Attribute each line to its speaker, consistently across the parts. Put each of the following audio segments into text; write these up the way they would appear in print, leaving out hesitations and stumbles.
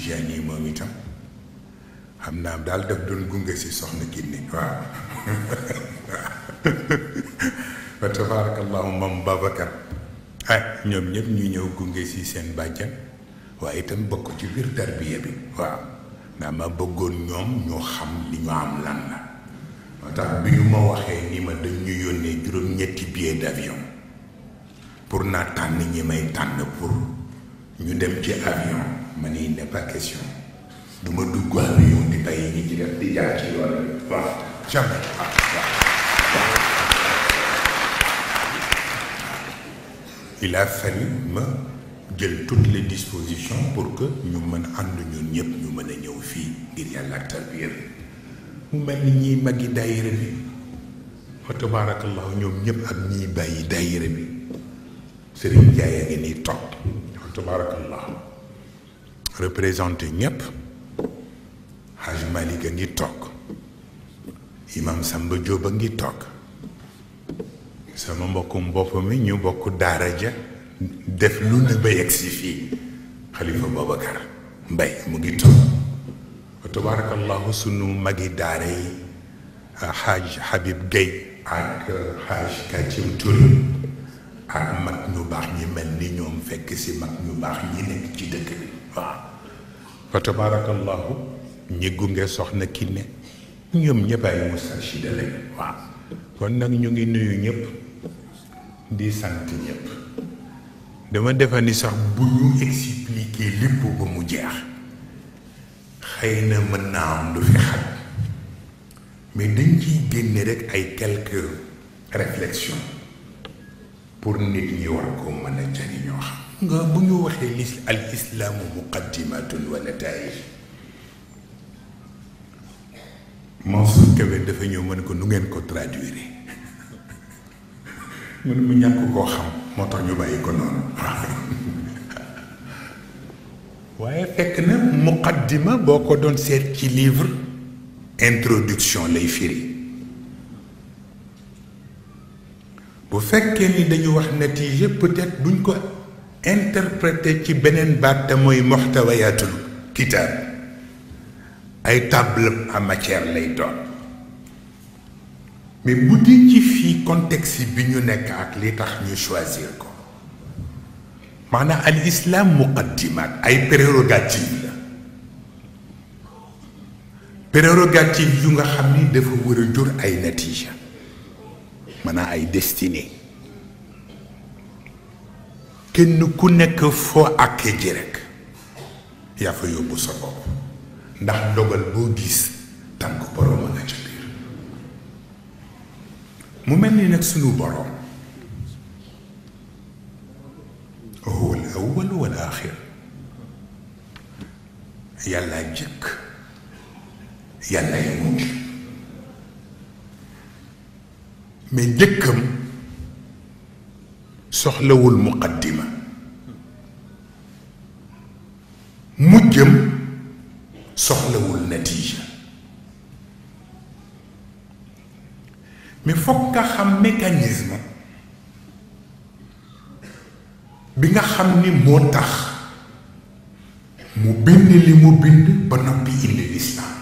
Speaker 1: Tidiane moom itam xam naa daal daf doon gunge si soxna Kiné waaw wa tabarakallahu moom Babacar ñoom ñëpp ñu ñëw gunge si seen bàjjan waaye itam bokk ci biir tarbiya bi waaw ndax ma bëggoon ñoom ñoo xam li ñu am lan la moo tax bi ñu ma waxee ni ma dañ ñu yónnee juróom-ñetti billet d'avion pour naa tànn ñi may tànn pour ñu dem ci avion ma ne il n'est pas question du ma dugg avion di bàyyi ñi ci def di jaar ci yoon waaw jamais il a fallu ma jël toutes les dispositions pour que ñu mën ànd ñun ñëpp ñu mën a ñëw fii ngir yàlla ak tarbiya mu mel ni ñiy maggi daayira bi fa tabaarakallahu ñoom ñëpp ak ñiy bàyyi daayira bi Serigne Ndiaye a ngi nii toog fa tabaarakallahu représenté ñëpp Haj Malick a ngi toog Imam Samba Diop a ngi toog sama mbokkum bopp mi ñu bokk daara ja def lu ne ba yegg si fii Xalifa Babacar Mbay mu ngi toog wa tabarakallahu sunu magi daara yi Haj Habib Gueye ak Haj Kacim Touré ak mag ñu baax ñi mel ni ñoom fekk si mag ñu baax ñi nekk ci dëkk bi waaw wa tabarakallahu ñi gunge soxna Kiné ñoom ñëpp ay mustarshida lañ waaw kon nag ñu ngi nuyu ñëpp di sant ñëpp dama defa ni sax bu ñu expliquer lépp ba mu jeex xëy na mën naa am lu fi xaj mais dañ ciy génne rek ay quelques réflexions pour nit ñi war ko mën a jariñoo xam nga bu ñu waxee al islaamu muqaddimatun wa nataij Mansour Kébé dafa ñëw mën ko nu ngeen ko traduire mu ne mu ñàkk koo xam moo tax ñu bàyyi ko noonu waaye fekk na muqaddima boo ko doon seet ci livre introduction lay firi bu fekkee ni dañu wax natiija peut-être duñ ko interpréter ci beneen baat te mooy muxtawayatul kitaab ay table en matière lay doon mais bu dee ci fii contexte bi ñu nekk ak li tax ñu choisir ko maanaam al islam muqaddimat ay prérogative la prérogative yu nga xam ni dafa war a jur ay natija maanaam ay destinée kenn ku nekk foo àkkee ji rek yaa fa yóbbu sa bopp ndax dogal boo gis tànk borom a nga ca biir mu mel ni nag sunu borom huwa al awwal wal aaxir yàlla jëkk yàlla yi mujj mais njëkkam soxlawul muqaddima mujjam soxlawul natiija mais foog nga xam mécanisme bi nga xam ni moo tax mu bind li mu bind ba noppi indi lislaam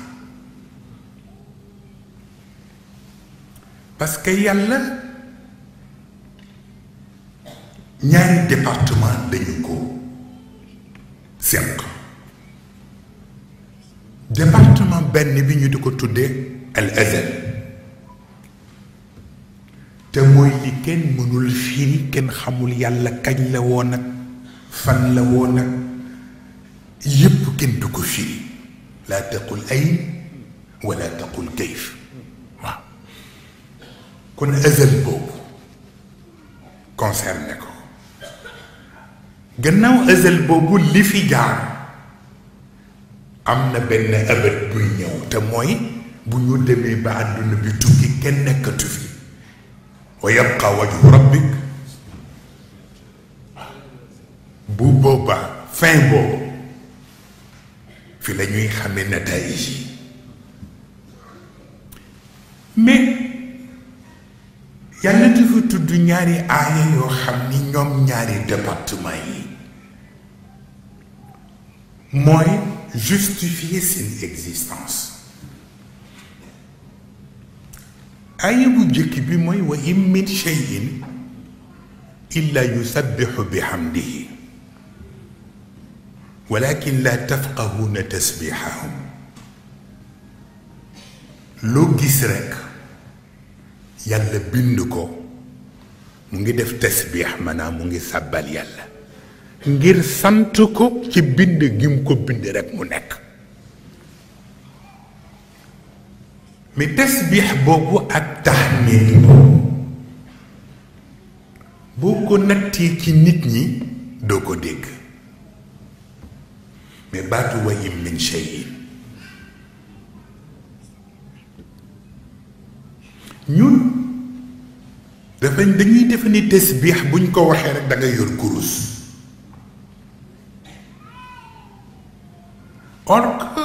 Speaker 1: parce que yàlla ñaari département dañu ko seq département benn bi ñu di ko tuddee al azal te mooy li kenn mënul firi kenn xamul yàlla kañ la woon ak fan la woon ak yépp kenn du ko firi laa taqul ayn wala taqul kayf waaw kon azal boobu concerné ko gannaaw azal boobu li fi jaar am na benn abad buy ñëw te mooy bu ñu demee ba àdduna bi tukki kenn nekkatu fi wa yabqa wajhu rabbik bu boobaa fin boobu fi la ñuy xamee nataïj yi mais yàlla dafa tudd ñaari aaya yoo xam ni ñoom ñaari département yi mooy justifier seen existence. aaya bu jëkk bi mooy wa in min cheyin illa yusabbixu bihamdihi walakin la tafqahuna tasbixahum. loo gis rekk yàlla bind ko mu ngi def tasbix maanaam mu ngi sàbbal yàlla ngir sant ko ci bind gi mu ko bind rekk mu nekk. mais tasbix boobu ak taxmiid boobu boo ko nattee ci nit ñi doo ko dégg. mais baatu wa in min cheyin ñun dañuy defe ni tasbix buñ ko waxee rek da ngay yor kurus. or que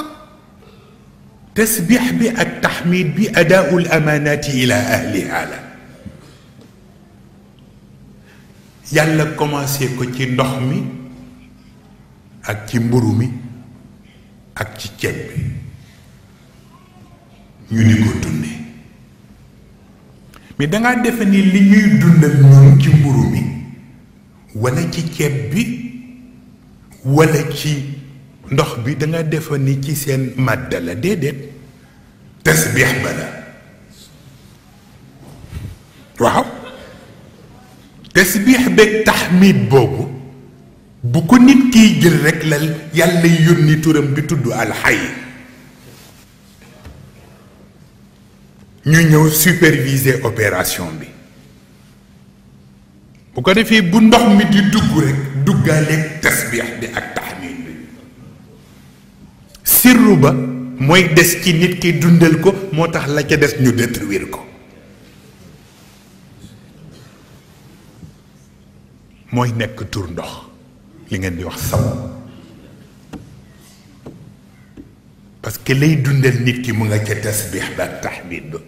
Speaker 1: tasbix bi ak taxmiid bi adaaul amaanaati ila ahliha la. yàlla commencé ko ci ndox mi ak ci mburu mi ak ci ceeb bi ñu di ko dundee. mais dangaa defe ni li ñuy dundal ñun ci mburu mi walla ci ceeb bi walla ci ndox bi danga defe ni ci seen màdda la. déedéet tasbix ba la. waaw tasbix beeg taxmiid boobu bu ko nit kiy jël rekk la yàlla yónni turam bi tudd alxay ñu ñëw superviser opération bi. bu ko defee bu ndox mi di dugg rekk duggaaleeg tasbix bi ak taxmiid bi. sirru ba mooy des ci nit ki dundal ko moo tax la ca des ñu détruire ko. mooy nekk tur ndox li ngeen di wax saw. parce que lay dundal nit ki mu nga ca tasbix ba ak taxmiid ba.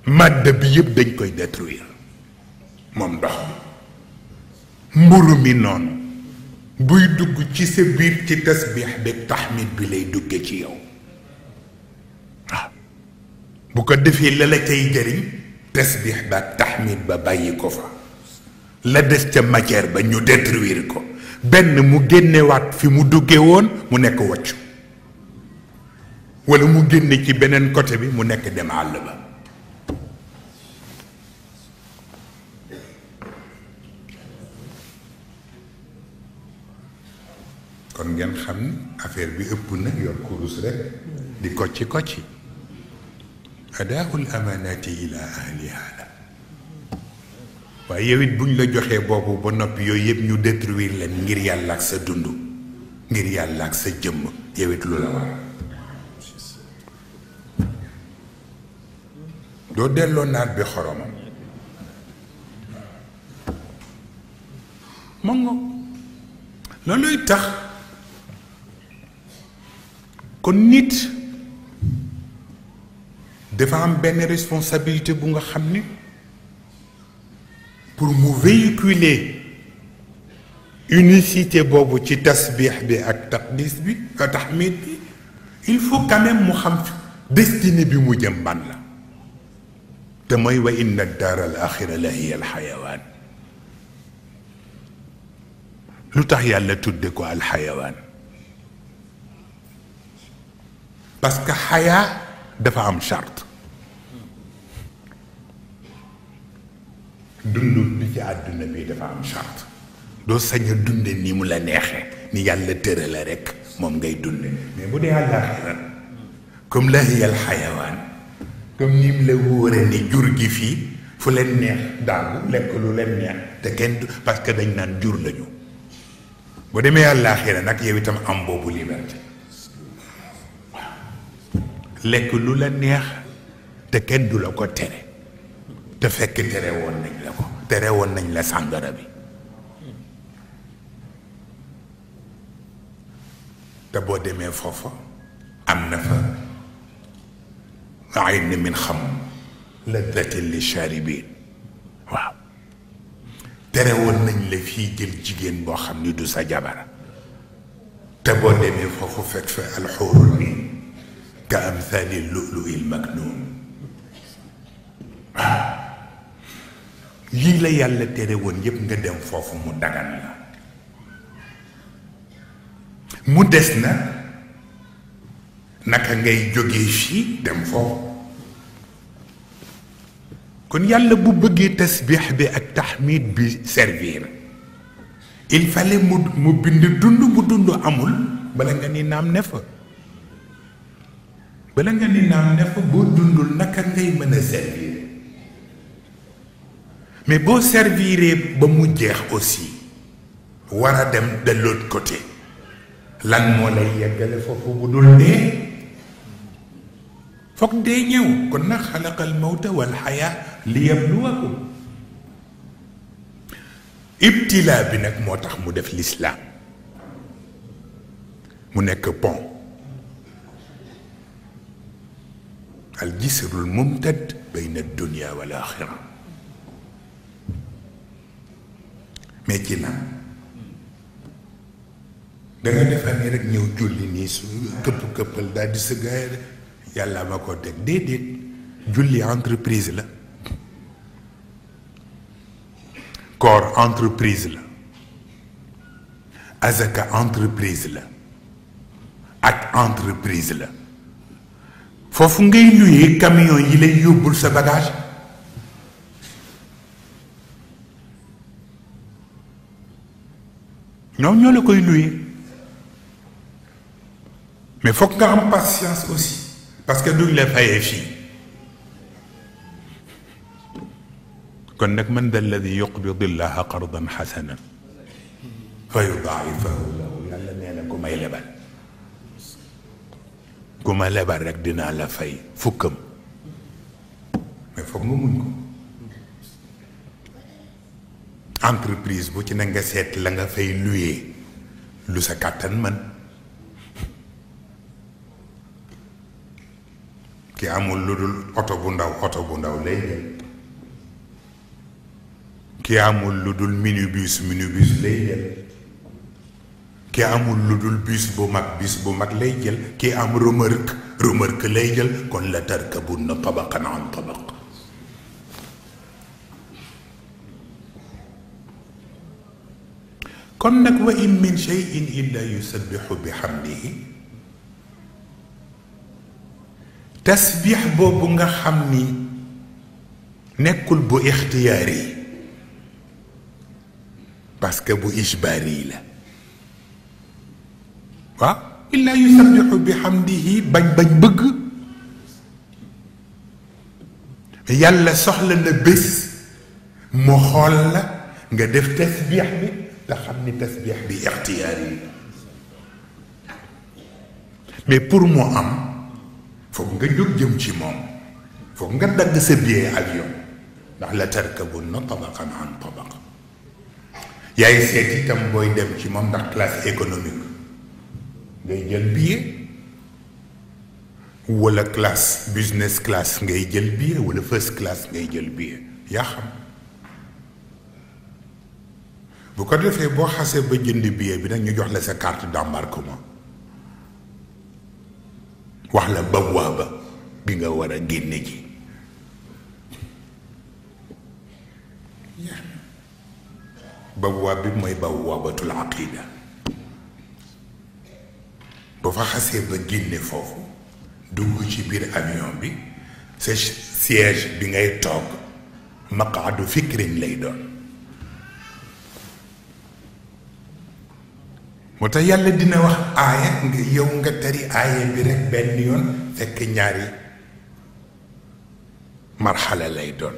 Speaker 1: màdd bi yëpp dañ koy détruire moom ndox mi. mburu mi noonu buy dugg ci sa biir ci tasbix bi ak taxmiid bi lay dugge ci yow. waaw bu ko defee la la cay jëriñ tasbix ba ak taxmiid ba bàyyi ko fa. la des ca matière ba ñu détruire ko benn mu génnewaat fi mu duggee woon mu nekk waccu walla mu génne ci beneen côté bi mu nekk dem àll ba. kon ngeen xam ni affaire bi ëpp na yor kurus rek di kocci kocci. adaa'ul amaanaati ila ahliha la. waaye yow it buñ la joxee boobu ba noppi yooyu yëpp ñu détruire leen ngir yàlla ak sa dund ngir yàlla ak sa jëmm yow it lu la war. doo delloo naat bi xoromam. moom nga looluy tax kon nit dafa am benn responsabilité bu nga xam ni pour mu véhiculer unicité boobu ci tasbix bi ak taqdis bi ak taxmiid bi il faut quand même mu xam destinée bi mu jëm ban la. te mooy wa inna daara al axira la hiya al xayawaan. lu tax yàlla tudde ko al xayawaan. parce que xayaa dafa am charte. dund bi ci àdduna bi dafa am charte. doo sañ a dunde ni mu la neexee ni yàlla tërale rekk moom ngay dunde. mais bu dee àllaaxira comme la hiya al xayawaan comme ni mu la wóore ni jur gi fii fu leen neex daagu lekk lu leen neex te kenn du parce que dañ naan jur lañu. bu demee àllaaxira nag yow itam am boobu liberté waaw lekk lu la neex te kenn du la ko tere te fekk tere woon nañ la ko tere woon nañ la sàngara bi te boo demee foofa am na fa ayn min xam laddatin li shaaribin waaw tere woon nañ la fii jël jigéen boo xam ni du sa jabara te boo demee foofu fekk fa alxuurul ni ka amthali lu'lu'il maknun lii la yàlla tere woon yépp nga dem foofu mu dagan la mu des na naka ngay jógee fii dem foofu kon yàlla bu bëggee tasbiix bi ak taxmid bi servir il fallait mu bind dund bu dund amul bala nga ni naam ne fa bala nga ni naam ne fa boo dundul naka ngay mën a servir mais boo serviree ba mu jeex aussi war a dem de l'autre côté lan moo lay yeggale foofu bu dul dee foog dee ñëw kon nag xalaqal mawta wal xayaa li yabluwakum ibtilaa bi nag moo tax mu def lislaam mu nekk pont al jisrul mumtad bayna dunia wal axira mais ci nag danga defar ni rek ñëw julli nii su këpp-këppal daal di sa gaay yàlla ma ko teg déedéet julli entreprise la koor entreprise la azaka entreprise la ak entreprise la foofu ngay luyee camion yi lay yóbbul sa bagage ñoom ñoo la koy luyee mais foog nga am patience aussi parce que duñ la fayee fii kon nag man da alladi yuqbidu llaha qardan xasanan fa yudaa'ifahu lahu yàlla nee na ku may lebal ku ma lebal rek dinaa la fay fukkam mais foog nga muñ ko entreprise bu ci na nga seet la nga fay luyee lu sa kàttan man ki amul lu dul oto bu ndaw lay jël ki amul lu dul minibus lay jël ki amul lu dul bus bu mag lay jël ki am remorque lay jël kon la tarkabunna tabaqan an tabaq kon nag wa in min shay'in illa yusabbihu bihamdihi tasbiix boobu nga xam ni nekkul bu ixtiyaari parce que bu ijbaari la waaw illa yusabbihu bihamdihi bañ bëgg yàlla soxla na bés mu xool la nga def tasbiix bi te xam ni tasbiix bi ixtiyaari la mais pour mu am foog nga jóg jëm ci moom foog nga dagg sa billet avion ndax la tarkabunna tabaqan an tabaq yaay seet itam booy dem ci moom ndax classe économique ngay jël billet wala classe business class ngay jël billet wala first class ngay jël billet yaa xam bu ko defee boo xasee ba jënd billet bi nag ñu jox la sa carte d'embarquement wax la bawaaba bi nga war a génne ji bawaab bi mooy bawaabatul aqida boo fa xasee ba génne foofu dugg ci biir avion bi sa siège bi ngay toog maqaadu fikrin lay doon moo tax yàlla dina wax aaya nga yow nga tari aaya bi rek benn yoon fekk ñaari marxala lay doon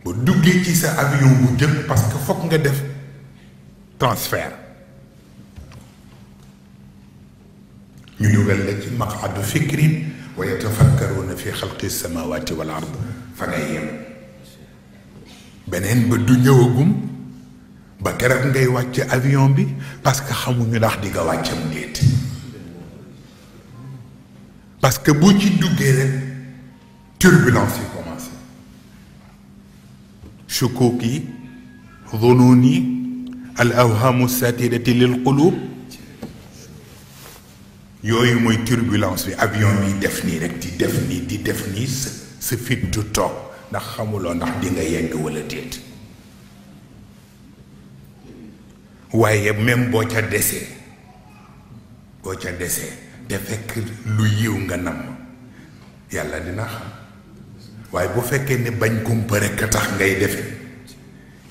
Speaker 1: bu duggee ci sa avion bu jëm parce que fokk nga def transfert ñu dugal la ci maqaadu fikrin wa yatafakkaruna fi xalqi samawati wal ard fa ngay yem beneen ba du ñëwagum ba keroog ngay wàcc avion bi parce que xamuñu ndax di nga wàccam déet parce que bu ci duggee rek turbulence yi commencé shukuuk yi zunuun yi al awhaamu satirati lil qulub yooyu mooy turbulence bi avion bi def nii rek di def nii di def nii sa fit du toog ndax xamuloo ndax di nga yegg walla déet waaye même boo ca desee te fekk lu yiw nga nam yàlla dina xam waaye bu fekkee ne bañ kumpa rekk a tax ngay defe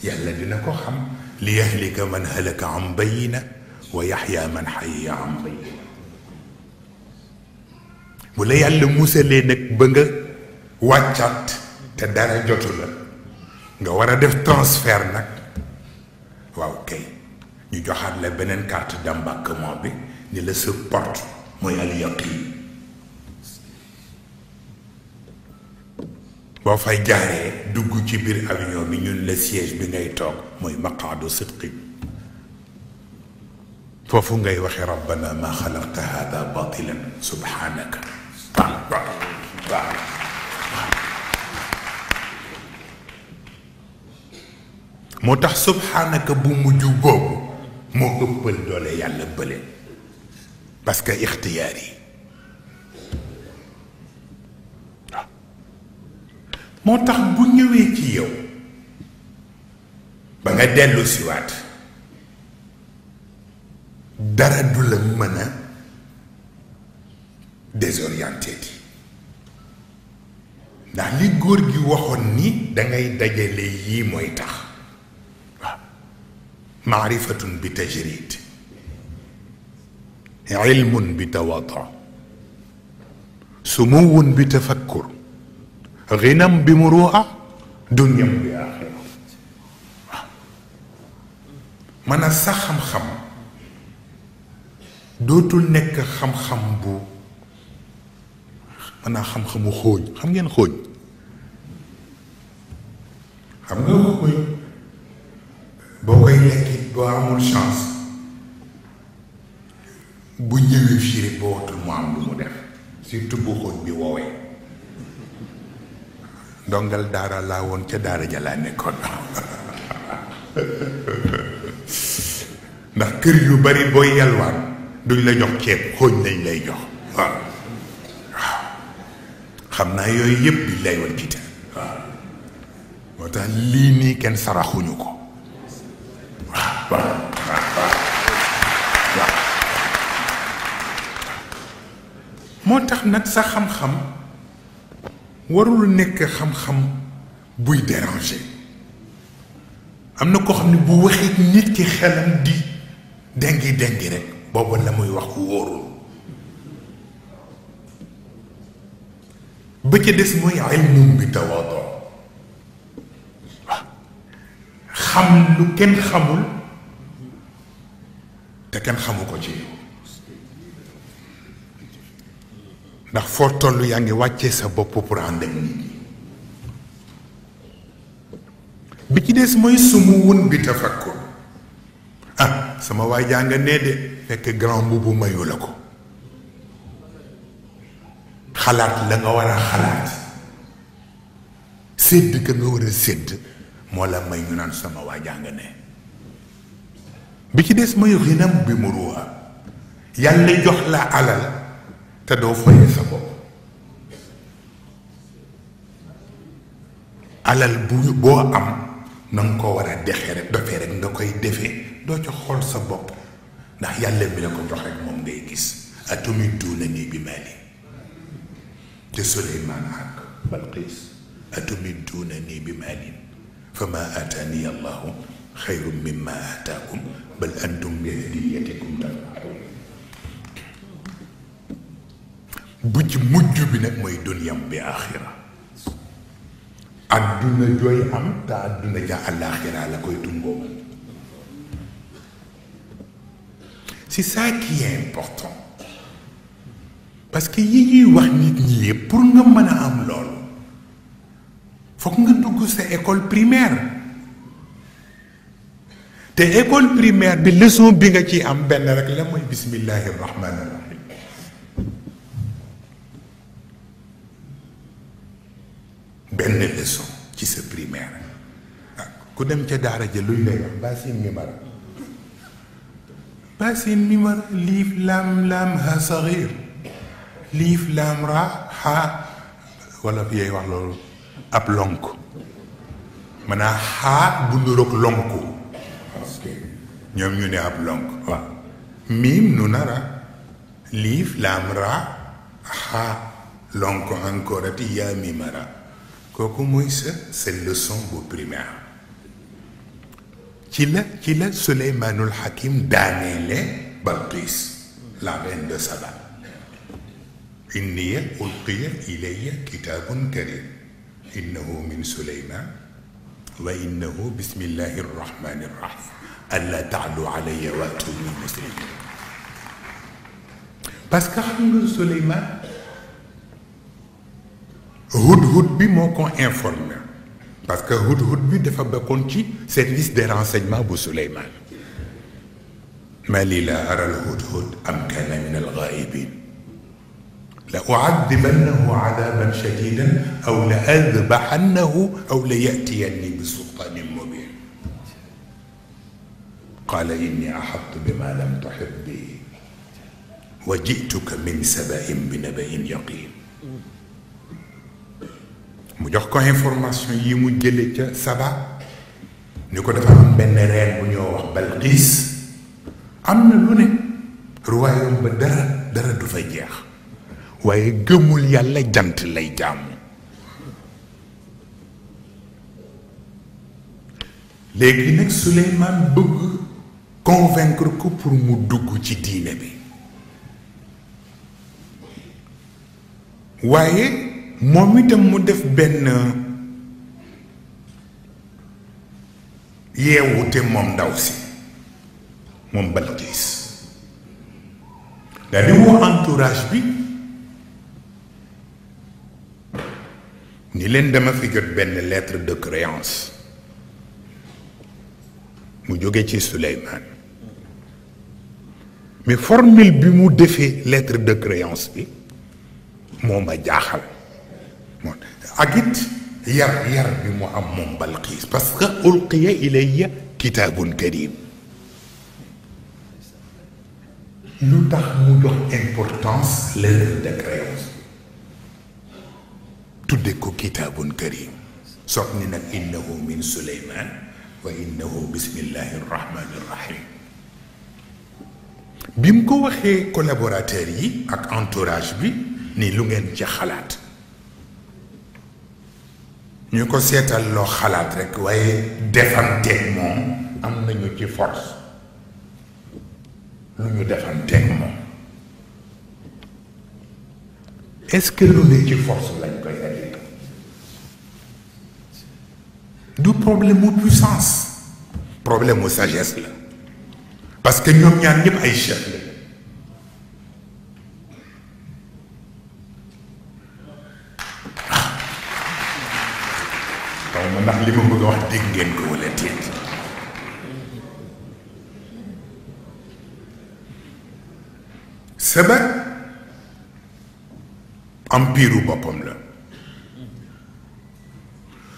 Speaker 1: yàlla dina ko xam li yahlika man halaka an bayina wa yaxya man xayya an bayina bu la yàlla musalee nag ba nga wàccaat te dara jotu la nga war a def transfert nag waaw kay ñu joxaat la beneen carte d'embarquement bi ni la sa porte mooy al yaqin boo fay jaaree dugg ci biir avion bi ñun la siège bi ngay toog mooy maqaadu sidqi foofu ngay waxe rabbana ma xalaqta hada batilan subhanaka waaw moo tax subhanaka bu mujj boobu moo ëppal doole yàlla bële parce que ixtiyaar yi waaw moo tax bu ñëwee ci yow ba nga dellu siwaat dara du la mën a désorienté di ndax li góor gi waxoon ni dangay dajale yii mooy tax waaw maarifatun bi tajrid ilmun bi tawaadu sumuwun bi tafakkur ginam bi muru'a dunyam bi axira waaw mën a sax xam-xam dootul nekk xam-xam bu mën naa xam-xamu xooñ xam ngeen xooñ xam nga xooñ boo koy lekkit boo amul chance bu ñëwee fii rek boo watul mu am lu mu def surtout bu xooñ bi woowee ndongal daara laa woon ca daara ja laa nekkoon ndax kër yu bari booy yalwaan duñ la jox ceeb xooñ lañ lay jox waaw xam naa yooyu yëpp bi lay wal kitaab waaw moo tax lii nii kenn saraxuñu ko waaw moo tax nag sa xam-xam warul nekk xam-xam buy déranger am na koo xam ne bu waxee nit ki xelam di dengi rek boobu la muy wax wóorul ba ca des mooy ilmum bi tawaadu waaw xam lu kenn xamul te kenn xamu ko ci ndax foo toll yaa ngi wàccee sa bopp pour ànd ak nit ñi bi ci des mooy sumuwun bi tafakkur ah sama waay jaa nga nee de fekk grand mbubu mayu la ko xalaat la nga war a xalaat sédd ka nga war a sédd moo la may ñu naan sama waa jaa nga ne bi ci des mooy xinam bi mu ruwa yàlla jox la alal te doo foye sa bopp alal boo am na nga ko war a dexee rek dofee rek nga koy defee doo ca xool sa bopp ndax yàlla mi la ko jox rek moom ngay gis atumidduunanii bi maali te Suleymaan ak Balqiis atumidduunanii bi maalin fa maa aataani allahu xayrun mimma aataakum bal antum bi hadiyatikum tafraxuun bu ci mujj bi nag mooy dunyam bi aaxira adduna jooy am te adduna ja àllaaxira la koy tungoo c'est ça qui est important parce que yi ñuy wax nit ñi yëpp pour nga mën a am loolu foog nga dugg sa école primaire te école primaire bi leçon bi nga ci am benn rek la mooy bismillahi rahmaani rahim benn leçon ci sa primaire ku dem ca daara ja luñ lay wax baa si mimara basin mimara liif laam laam ha saxiir liif laam ra ha wala fi yey wax loolu ab lonk maanaam xaa bu nuroog lonku parce que ñoom ñu ne ab lonk waaw miim nu nara liif laam ra xaa lonk encore ati yaa mimara kooku mooy sa leçon bu primaire ci la Suleymaanul Hakim daaneele Balqiis la reine de Saba inniya ulqiya ilayya kitaabun karim innahu min Suleymaan wa innahu bismillahi rrahmani rrahim alla ta'lu alayya wa'tuni muslimin parce que xam nga Suleymaan hudhud bi moo ko informé parce que hudhud bi dafa bokkoon ci service des renseignements bu Suleymaan ma li la ara al hudhud am kana min al ghaibin la u'adhibannahu 'adaban shadidan aw la adbahannahu aw la ya'tiyanni bi sultanin mubin qala inni ahattu bima lam tuhit bihi wa ji'tuka min saba'in bi naba'in yaqin mu jox ko information yi mu jële ca Saba ni ko dafa am benn reine bu ñoo wax Balqiis am na lu ne royaume ba dara du fa jeex waaye gëmul yàlla jant lay jaamu léegi nag Suleymaan bëgg convaincre ko pour mu dugg ci diine bi waaye moom itam mu def benn yeewute moom ndaw si moom Balqiis daal di woo entourage bi ni leen dama fi jot benn lettre de créance mu jóge ci Suleymaan mais formule bi mu defee lettre de créance bi moo ma jaaxal moom ak it yar bi mu am moom Balqiis parce que ulqiya ilayya kitaabun karim lu tax mu jox importance lettre de créance tudde ko kitaabun karim soog ni nag innahu min Suleymaan wa innahu bismillahi rrahmani rrahim bi mu ko waxee collaborateurs yi ak entourage bi ni lu ngeen ci xalaat ñu ko seetal loo xalaat rekk waaye defanteeg moom am nañu ci force lu ñu defanteeg moom est-ce que lu ne ci force lañ koy indi du problème mu puissance problème mu sagesse la parce que ñoom ñaar ñëpp ay chef la xaw ma ndax li ma bëgg a wax dégg ngeen ko wala déet Saba empire boppam la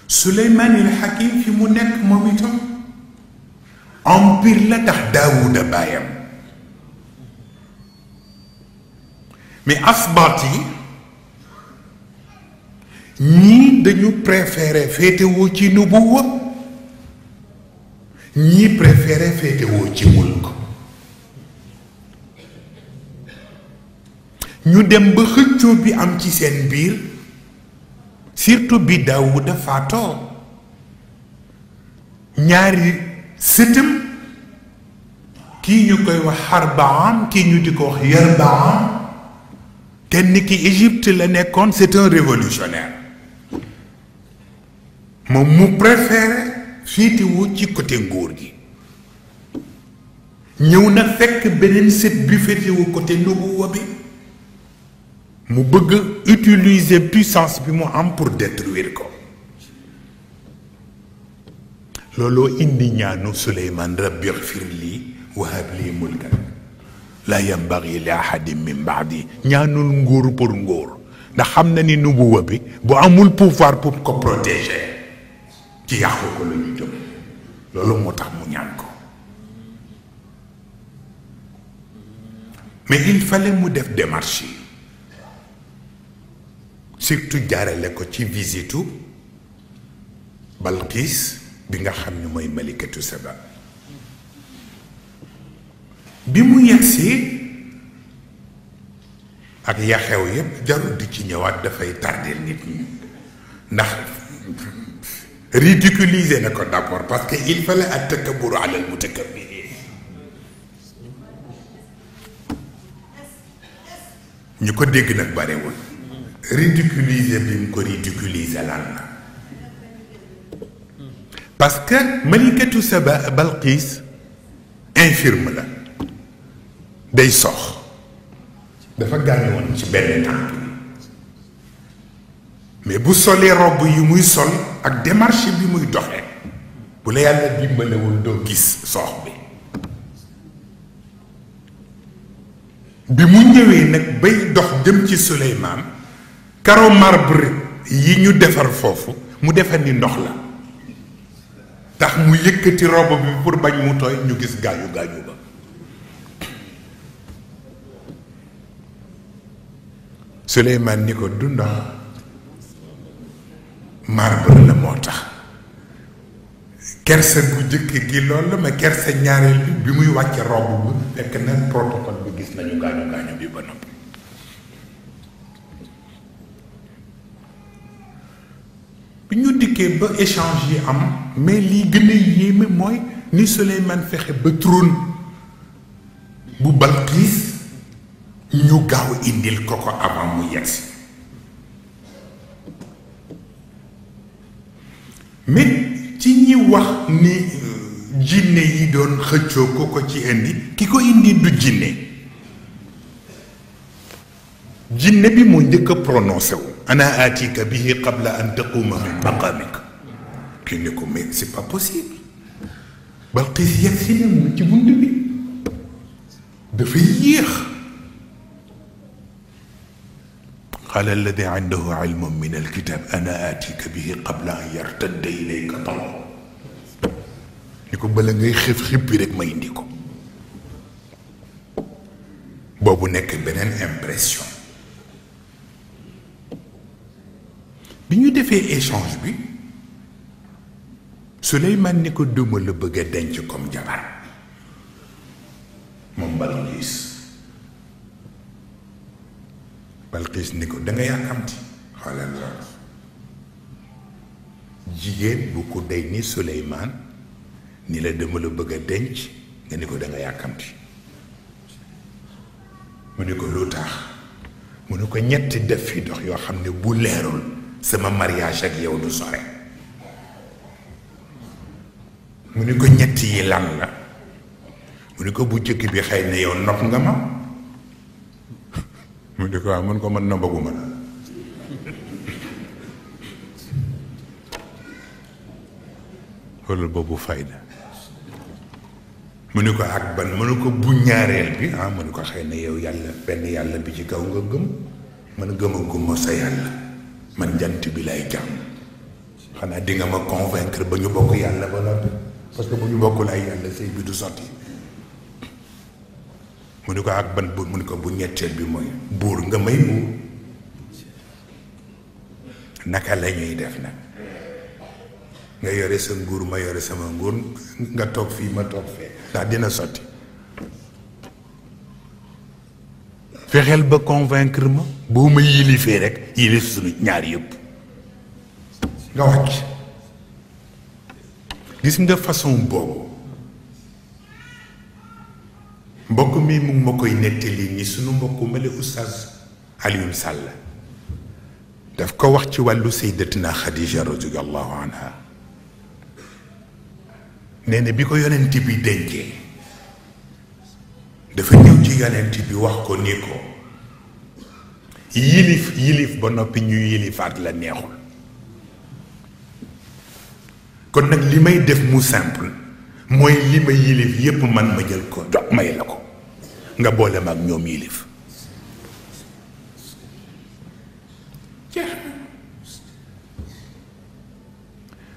Speaker 1: Suleymaan il Hakim fi mu nekk moom itam empire la ndax Daawuda baayam mais asbaat yi ñii dañu préféré féetewoo ci nubuwa ñii préféré féetewoo ci mulk ñu dem ba xëccoo bi am ci seen biir surtout bi Daawuda faatoo ñaari sëtam kii ñu koy wax Xarbaam kii ñu di ko wax Yarbaam kenn ki Égypte la nekkoon c'est un révolutionnaire moom mu préféré féetewu ci côté nguur gi ñëw na fekk beneen sët bi féetewu côté nubuwa bi mu bëgg utiliser puissance bi mu am pour détruire ko looloo indi ñaanu Suleymaan rabbi ighfir lii wa hab lii mulkan laa yanbaghi li ahadin min ba'di ñaanul nguur pour nguur ndax xam na ni nubuwa bi bu amul pouvoir pour ko protéger ci yàqu ko la ñu jëm loolu moo tax mu ñaan ko mais il fallait mu def démarche yi surtout jaarale ko ci visitu Balqis bi nga xam ne mooy malikatu Saba bi mu yegsee ak yaxew yépp jarul di ci ñëwaat dafay tardeel nit ñi ndax ridiculiser na ko d'abord parce que il fallait at-takabbur ala al-mutakabbirin ñu ko dégg nag barewul ridiculiser bi mu ko ridiculiser lan la parce que malikatu Saba Balqis infirme la day sox dafa gaañu woon ci benn tànk mais bu solee robb yi muy sol ak démarche bi muy doxee bu la yàlla dimbalewul doo gis soox bi mu ñëwee nag bay dox jëm ci Suleymaan karo marbre yi ñu defar foofu mu defar ni ndox la tax mu yëkkati robb bi pour bañ mu tooy ñu gis gaañu gaañu ba Suleymaan ni ko du ndox marbre la moo tax kersa gu jëkk gi loolu la ma kersa ñaareel bi muy wàcce robb bi fekk na protocole bi gis nañu gaañu gaañu bi ba noppi bi ñu dikkee ba échange yi am mais lii gën a yéeme mooy ni Suleymaan fexe ba trône bu Balqis ñu gaaw indil ko ko avant mu yegsi mais ci ñi wax ni jinne yi doon xëccoo ko ko ci indi ki ko indi du jinne bi moo njëkk a prononcé wu ana atika bihi qabla an taquma min maqamika kii ne ko mais c'est pas possible Balqis yegsi ne mu ci bunt bi dafay yéex قال الذي عنده علم من الكتاب أنا آتيك به قبل أن يرتد إليك طرفك نيكو بلا ngay xef xippi rek ma indi ko boobu nekk beneen impression bi ñu defee échange bi Suleymaan ni ko duma la bëgg a denc comme jabar moom Balqis Balqis ni ko da nga yàkkamti xoolal loolu jigéen bu ko day ni Suleymaan ni la dama la bëgg a denc nga ni ko da nga yàkkamti mu ni ko lu tax mu ni ko ñetti def fi dox yoo xam ne bu leerul sama mariage ak yow du sore mu ni ko ñetti yi lan la mu ni ko bu jëkk bi xëy na yow nopp nga ma mu di ko waaw mën ko mën na bëgguma la xoolal boobu fayda mu ni ko ak ban mu ni ko bu ñaareel bi mu ni ko xëy na yow yàlla benn yàlla bi ci kaw nga gëm man gëmaguma sa yàlla man jant bi lay jàmm xanaa di nga ma convaincre ba ñu bokk yàlla ba noppi parce que bu ñu bokkul ay yàlla sëy bi du sotti mu ni ko ak ban buur mu ni ko bu ñetteel bi mooy buur nga may buur naka la ñuy def nag nga yore sa nguur ma yore sama nguur nga toog fii ma toog fee ndax dina sotti fexeel ba convaincre ma boo ma yilifee rek yilif suñu ñaar yëpp nga wàcc gis nga façon boobu mbokk mi mu ma koy nettali ni sunu mbokku male oustaz Alioune Sall daf ko wax ci wàllu sayyidatina Khadija radiyallahu anha nee na bi ko yonent bi dencee dafa ñëw ci yonent bi wax ko ni ko yilif ba noppi ñu yilifaat la neexul kon nag li may def mu simple mooy li ma yilif yépp man ma jël ko jox may la ko nga boole ma ak ñoom yilif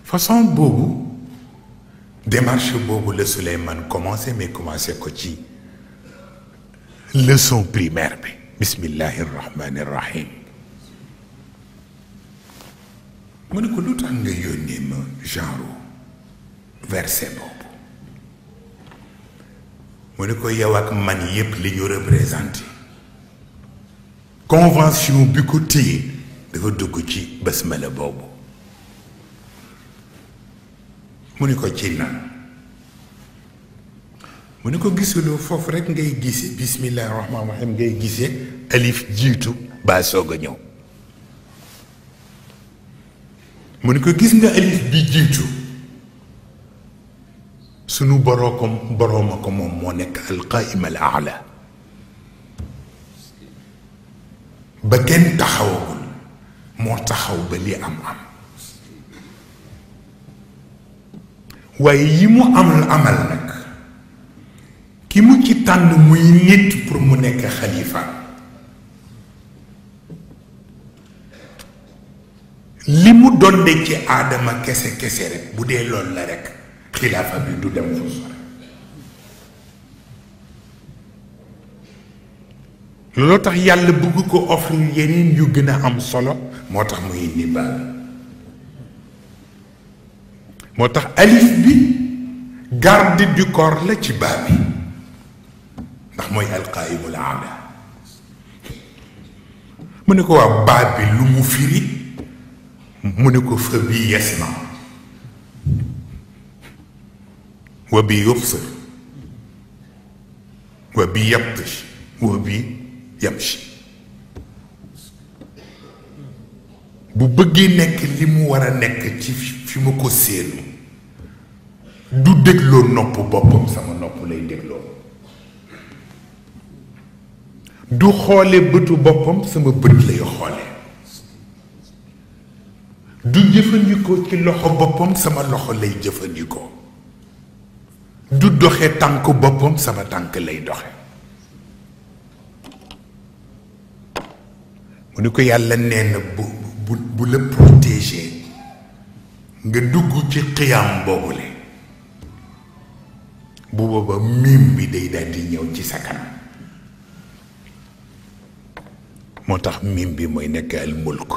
Speaker 1: façon boobu démarche boobu la Suleymaan commencé mais commencé ko ci leçon primaire bi bismillahi rahmani rahim mu ne ko lu tax nga yónnee ma genre verset boobu mu ne ko yow ak man yépp li ñu représenté convention bi ko téye dafa dugg ci basmala boobu mu ne ko ci nan mu ne ko gisuloo foofu rek ngay gise bismillahi rahmaani rahim ngay gisee alif jiitu baa soog a ñëw mu ne ko gis nga alif bi jiitu sunu borooma ko moom moo nekk alqaim al aala ba kenn taxawagul moo taxaw ba li am waaye yi mu amal nag ki mu ci tànn muy nit pour mu nekk xalifa li mu donde ci aadama kese rek bu dee lool la rek xilaafa bi du dem fu sore looloo tax yàlla bëgg ko offrir yeneen yu gën a am solo moo tax muy indi baal moo tax alif bi garde du corps la ci baa bi ndax mooy alqaimul aala mu ne ko waa baa bi lu mu firi mu ne ko fa bi yasma wa bi yubsir wa bi yabtish wa bi yamshi bu bëggee nekk li mu war a nekk ci fi mu ko séenu du dégloo nopp boppam sama nopp lay dégloo du xoole bëtu boppam sama bët lay xoole du jëfandikoo ci loxo boppam sama loxo lay jëfandikoo du doxe tànk boppam sama tànk lay doxe mu ni ko yàlla nee na bu la protéger nga dugg ci xiyaam boobule bu booba miim bi day daal di ñëw ci sa kanam moo tax miim bi mooy nekk al mulk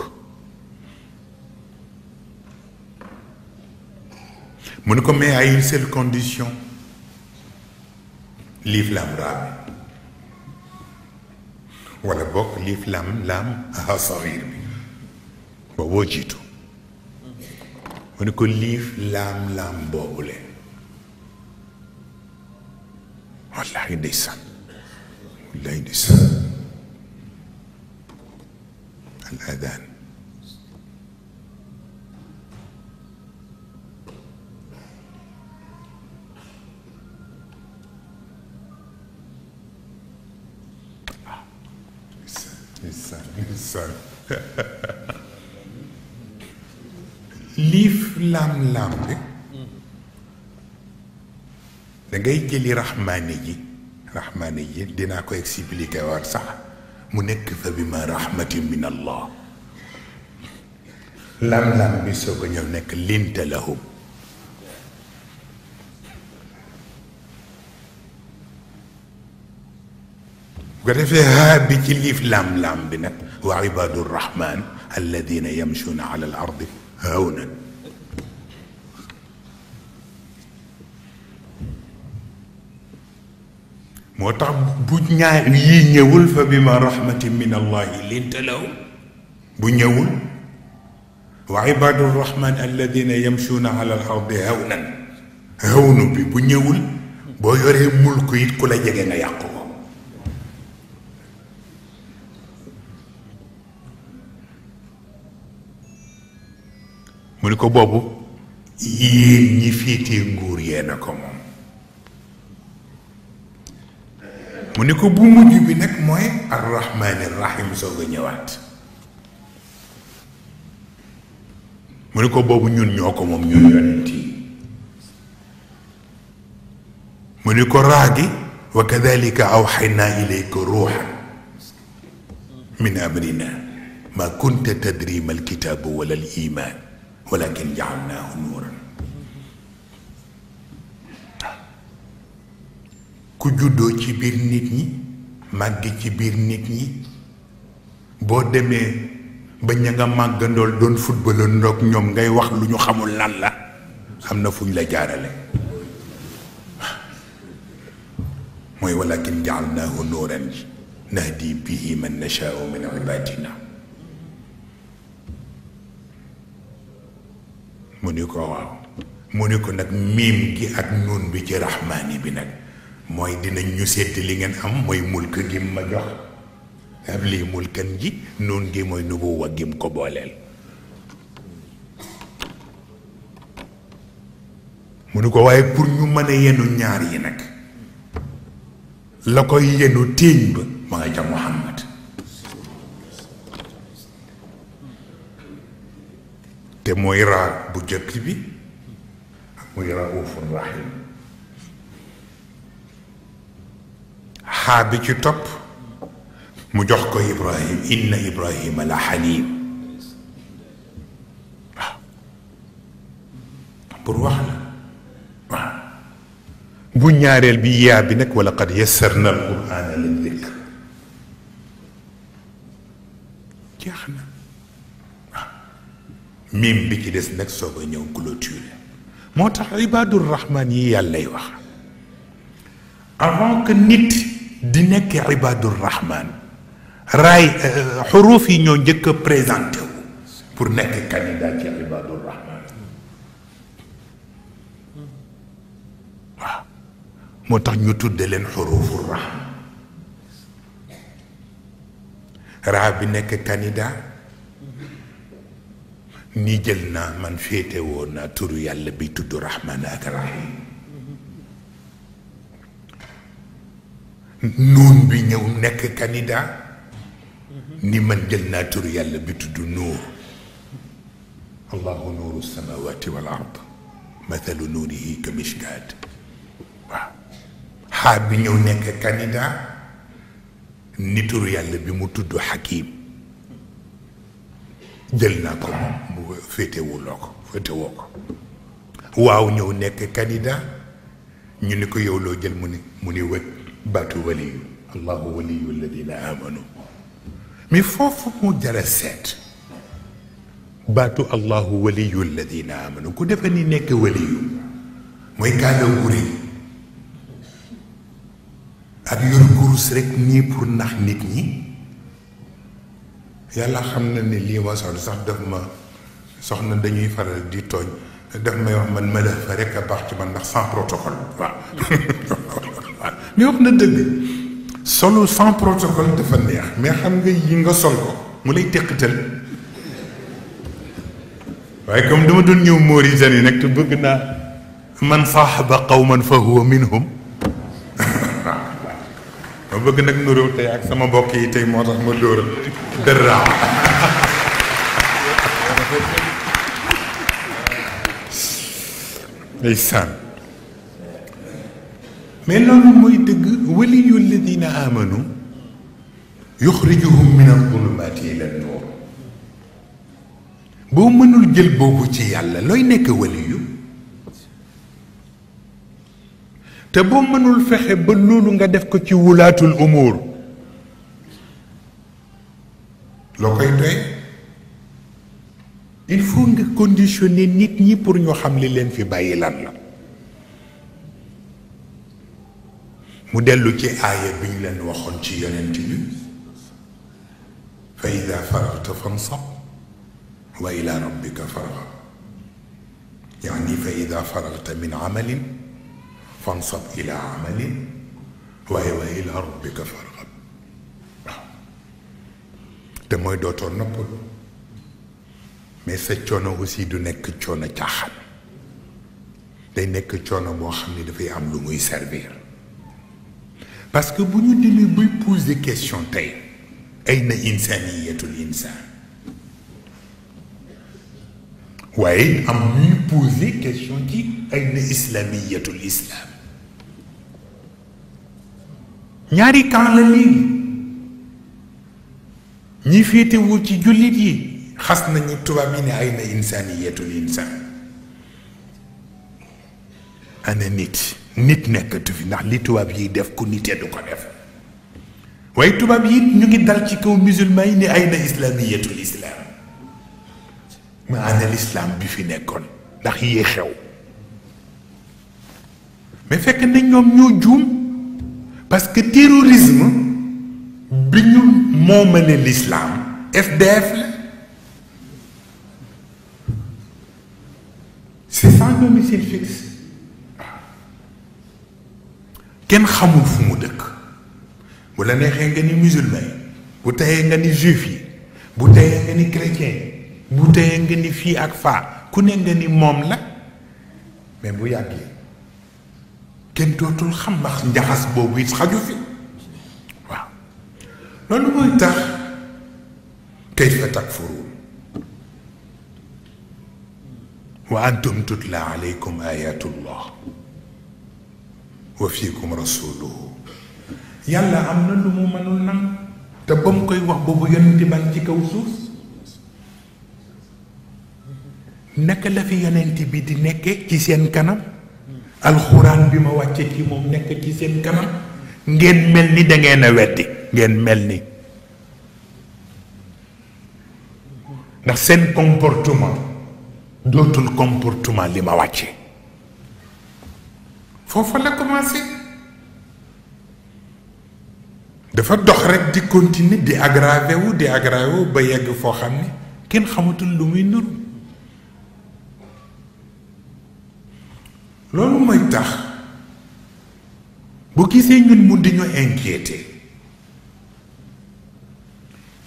Speaker 1: mu ne ko mais à une seule condition liif lam raa bi wala bokk liif lam asagir bi booboo jiitu mu ne ko liif laam boobule wallahi ndeysaan wallahi ndeysaan al adaan liif laam bi da ngay jëli raxmaani ji dinaa ko expliquer waat sax mu nekk fa bi ma raxmatin min allah laam bi soo ko ñëw nekk linta lahum bu ko defee haa bi ci liif laam bi nag wa ibaadu rahman alladina yamshuuna ala al ardi hawnan moo tax bu ñaar yii ñëwul fa bi ma rahmatin min allahi linta lahum bu ñëwul wa ibaadu rahman alladina yamshuuna ala al ardi hawnan hawnu bi bu ñëwul boo yoree mulku it ku la jege nga yàqu ko mu ni ko boobu yéen ñi féetee nguur yee na ko moom mu ni ko bu mujj bi nag mooy arrahmaani rahim soog a ñëwaat mu ni ko boobu ñun ñoo ko moom ñun yonent yi mu ni ko raagi wa kadalika awxaynaa ilayka ruuxan min amrina ma kunta tadri ma alkitaabu wala al iman walakin jaalnaahu nuuran ku juddoo ci biir nit ñi màggi ci biir nit ñi boo demee ba ña nga màggandool doon football ndoog ñoom ngay wax lu ñu xamul lan la am na fu ñu la jaarale mooy walakin jaalnaahu nuuran nahdi bihi man nashaau min ibadina mu ni ko waaw mu ni ko nag miim gi ak nuun bi ci raxmaani bi nag mooy dinañ ñu seet li ngeen am mooy mulk gi ma jox ab lii mulkan ji nuun gi mooy nubuwa gim ko booleel mu ni ko waaye pour ñu mën a yenu ñaar yi nag la koy yenu téeñ ba ma nga ca Muhammad te mooy raa bu jëkk bi muy raufur rahim xaa bi ci topp mu jox ko Ibrahim inna Ibrahima la xalim waaw pour wax la waaw bu ñaareel bi yaa bi nag wala qad yassarna al-qur'ana lid-dhikr jeex na waaw mim bi ci des nag soog a ñëw clôture moo tax ibadur rahman yi yàllay wax avant que nit di nekk ibadur rahman raay xuruuf yi ñoo njëkk a présenté wu pour nekk candidat ci ibadur rahman waaw moo tax ñu tudde leen xuruufu rahman raa bi nekk candidat ni jël naa man féete woon naa turu yàlla bi tudd rahman ak rahim nuun bi ñëw nekk candidat ni man jël naa turu yàlla bi tudd nuur allahu nuuru samawati wal ard mathalu nuurihi ka mishkaat waaw xaa bi ñëw nekk candidat ni turu yàlla bi mu tudd xakim jël naa ko moom bu féetewuloo ko féetewoo ko waaw ñëw nekk candidat ñu ni ko yow loo jël mu ni wët baatu waliyu allahu waliyu alladina amanu mais foofu mu jara seet baatu allahu waliyu alladina amanu ku defe ni nekk waliyu mooy kaala wuri ak yor kurus rek nii pour nax nit ñi yàlla xam na ne lii ma soxla sax daf ma soxna dañuy faral di tooñ daf may wax man ma la fa rek a baax ci man ndax sans protocole waaw mais wax na dëgg solo sans protocole dafa neex mais xam nga yi nga sol ko mu lay teqatal waaye comme dama doon ñëw Mauritanie nag te bëgg naa man saaxaba qawman fa huwa minhum ma bëgg nag nuróo tey ak sama mbokk yi tey moo tax ma dóoral dërraaw ndeysaan mais loolu mooy dëgg waliyu alladina amanu yuxrijuhum min adulumaati ila nuur boo mënul jël boobu ci yàlla looy nekk waliyu te boo mënul fexe ba loolu nga def ko ci wulaatul umuur loo koy doy il faut nga conditionner nit ñi pour ñu xam li leen fi bàyyi lan la mu dellu ci aaya bi ñu leen waxoon ci yonent bi fa ida faragta fansab wa ila rabbika fargab yaani fa ida faragta min amalin fansab ila amalin waaye wa ila rabbika fargab waaw te mooy dootoo noppalu mais sa coono aussi du nekk coono caaxaan day nekk coono boo xam ne dafay am lu muy servir parce que bu ñu demee buy poser question tey ay na insaniyatul insaan waaye am ñuy poser question ci ay na islamiyatul islam ñaari camp la léegi ñi féetewu ci jullit yi xas nañu tubaab yi ne ay na insaniyatul insaan ana nit nekkatu fi ndax li tubaab yi def ku nitee du ko def waaye tubaab yi ñu ngi dal ci kaw musulman yi ni ay na islamiyatul islam ma ana l'islam bi fi nekkoon ndax yee xew mais fekk na ñoom ñoo juum parce que terrorisme bi ñu moomale l'islam SDF la c'est sans domicile fixe kenn xamul fu mu dëkk bu la neexee nga ni musulman yi bu teyee nga ni juif yi bu teyee nga ni chrétien bu teyee nga ni fii ak faa ku ne nga ni moom la mais bu yàggee kenn dootul xam ndax njaxas boobu it xaju fi waaw loolu mooy tax kayfa takfuruun wa antum tutla alaykum ayatullah wa fiikum rasuluhu yàlla am na lu mu mënul nangu te ba mu koy wax boobu yonent ban ci kaw suuf naka la fi yonent bi di nekke ci seen kanam alxuraan bi ma wàcce ci moom nekk ci seen kanam ngeen mel ni dangeen a weddi ngeen mel ni ndax seen comportement dootul comportement li ma wàcce foofa la commencé dafa dox rek di continuer di aggravé wu ba yegg foo xam ne kenn xamatul lu muy nuru loolu mooy tax bu gisee ñun mu di ñu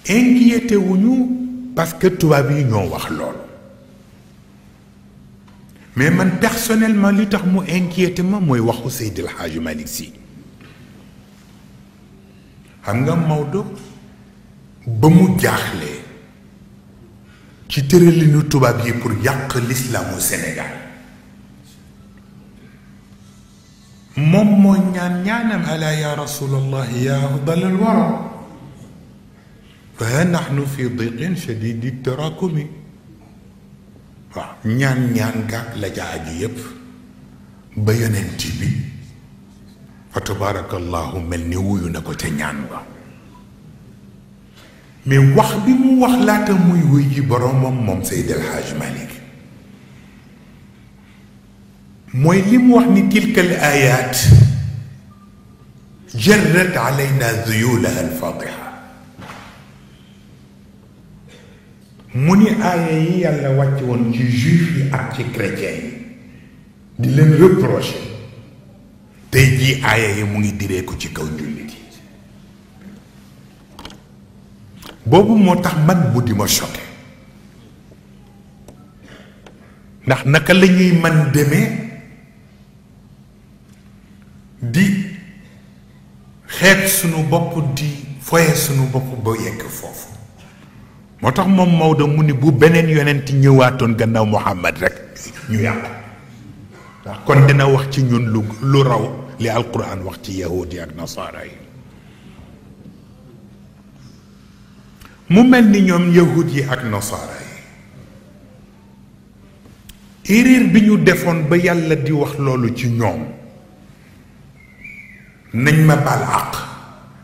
Speaker 1: inquiété wuñu parce que tubaab yi ñoo wax loolu mais man personnellement li tax mu inquiété ma mooy waxu Seydi El Hadji Malick Sy xam nga Maodo ba mu jaaxlee ci tëralinu tubaab yi pour yàq l'islamu Sénégal moom moo ñaanam ala ya rasulallah ya afdal al wara fa nahnu fi diqin shadidi tarakumi waaw ñaan gaag la ca aju yépp ba yonent bi fa tabarakallahu mel ni wuyu na ko ca ñaan ba mais wax bi mu wax laata muy wuy ji boroomam moom Seydi El Hadji Malick mooy li mu wax ni tilka al ayat jarrat alayna zuyulaha al fadiha mu ni aaya yi yàlla wàcc woon ci juif yi ak ci chrétien yi di leen reprocher tey jii aaya yi mu ngi diree ko ci kaw jullit yi boobu moo tax man mu di ma choqué ndax naka la ñuy man demee di xeet sunu bopp di foye sunu bopp ba yegg foofu moo tax moom Maodo mu ni bu beneen yonent ñëwaatoon gannaaw Muhammad rek ñu yàqu ndax kon dina wax ci ñun lu raw li alquran wax ci yahudi ak nasaara yi mu mel ni ñoom yahud yi ak nasaara yi erreur bi ñu defoon ba yàlla di wax loolu ci ñoom nañ ma baal àq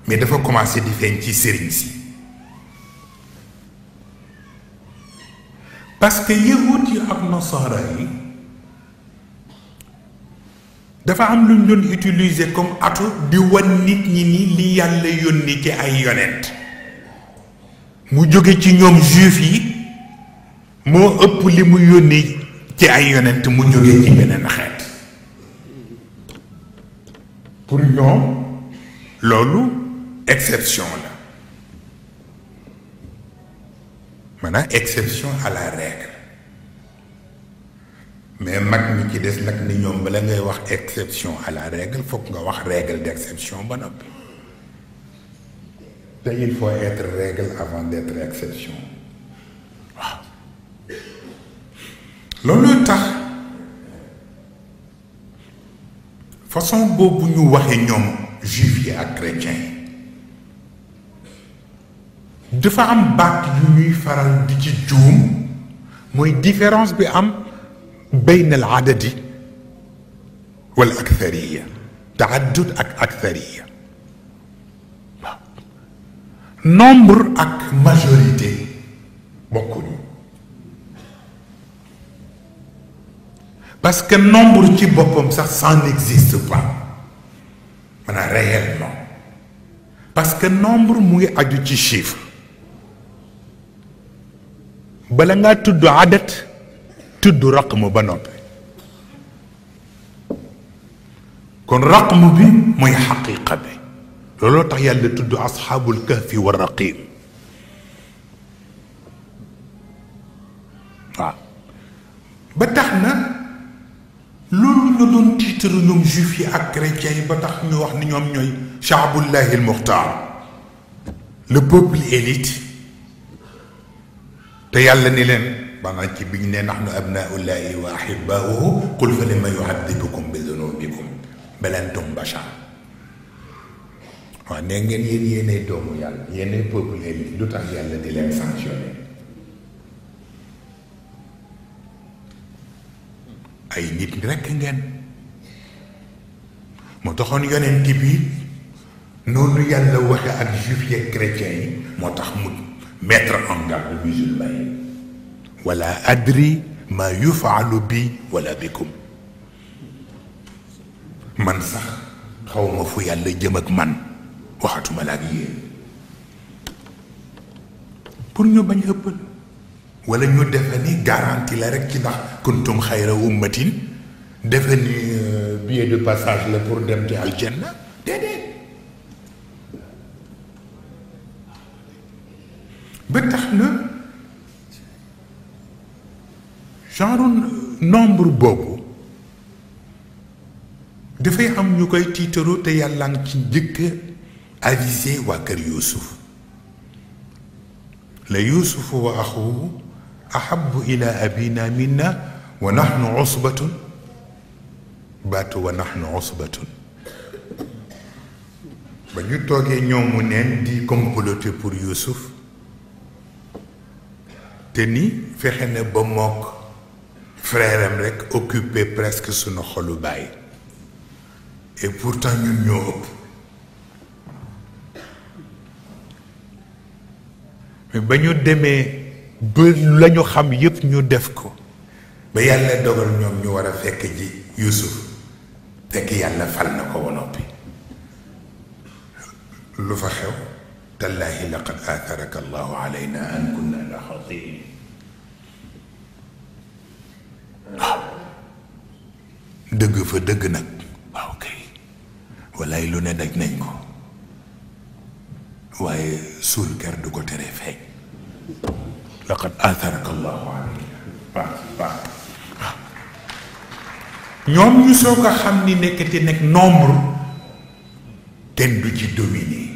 Speaker 1: mais dafa commencé di feeñ ci sëriñ si parce que yahud yi ak nasaara yi dafa am lu ñu doon utiliser comme atu di wan nit ñi ni li yàlla yónni ci ay yonent mu jóge ci ñoom juif yi moo ëpp li mu yónni ci ay yonent mu jóge ci beneen xeet pour ñoom loolu exception la maanaam exception à la règle mais mag ñi ci des nag ni ñoom bala ngay wax exception à la règle foog nga wax règle d'exception ba noppi te il faut être règle avant d'être exception waaw loolu tax façon boobu ñu waxe ñoom juif yi ak chrétien yi dafa am baat yu ñuy faral di ci juum mooy différence bi am bayn al adadi wal akthariya taaddud ak akthariya waaw nombre ak majorité bokkuñu parce que nombre ci boppam sax ça n'existe pas maanaam réellement parce que nombre mu ngi aju ci chiffre bala ngaa tudd adat tudd raqm ba noppi kon raqm bi mooy xaqiqa bi looloo tax yàlla tudd asxaabul kahfi wa raqim waaw ba tax na loolu ñu doon titre ñoom juif yi ak chrétiens yi ba tax ñu wax ni ñoom ñooy shaabullahi al muxtaar le peuple élite te yàlla ni leen maanaam ci biñ ne nahnu abnaullahi wa ahibaauhu qul fa lima yuhaddibukum bi dunubikum bal antum bashar waaw nee ngeen yéen yéenay doomu yàlla yéenay peuple élite lu tax yàlla di leen sanctionné ay nit rekk ngeen moo taxoon yonent bi noonu yàlla waxe ak juif yi ak chrétiens yi moo tax mu mettre en garde musulmans yi wala adri ma yufaalu bi wala bikum man sax xawma fu yàlla jëm ak man waxatuma la ak yéen pour ñu bañ ëppal wala ñu defe ni garantie la rek ci ndax kuntum xayra ummatin defe ni billet de passage la pour dem ci aljanna déedéet ba tax na genre nombre boobu dafay am ñu koy tiitaroo te yàlla ngi ci njëkk avisé waa kër Yuusuf la Yuusufu wa axuhu ahabu ila abina minna wa nahnu usbatun baatu wa nahnu usbatun ba ñu toogee ñoomu neen di comploter pour Yuusuf te ni fexe na ba mook frère am rek occupé presque sunu xolu baay et pourtant ñun ñoo ëpp mais ba ñu demee ba la ñu xam yépp ñu def ko ba yàlla dogal ñoom ñu war a fekk ji Yuusuf fekk yàlla fal na ko ba noppi lu fa xew tallaahi laqad aatharaka allahu alayna an kunna la xatiin waaw dëgg fa dëgg nag waaw kay walaay lu ne daj nañ ko waaye suul ker du ko tere feeñ laqad aatharaka allahu alayna waaw waaw waaw ñoom ñu soog a xam ni nekkati nekk nombre kenn du ci dominer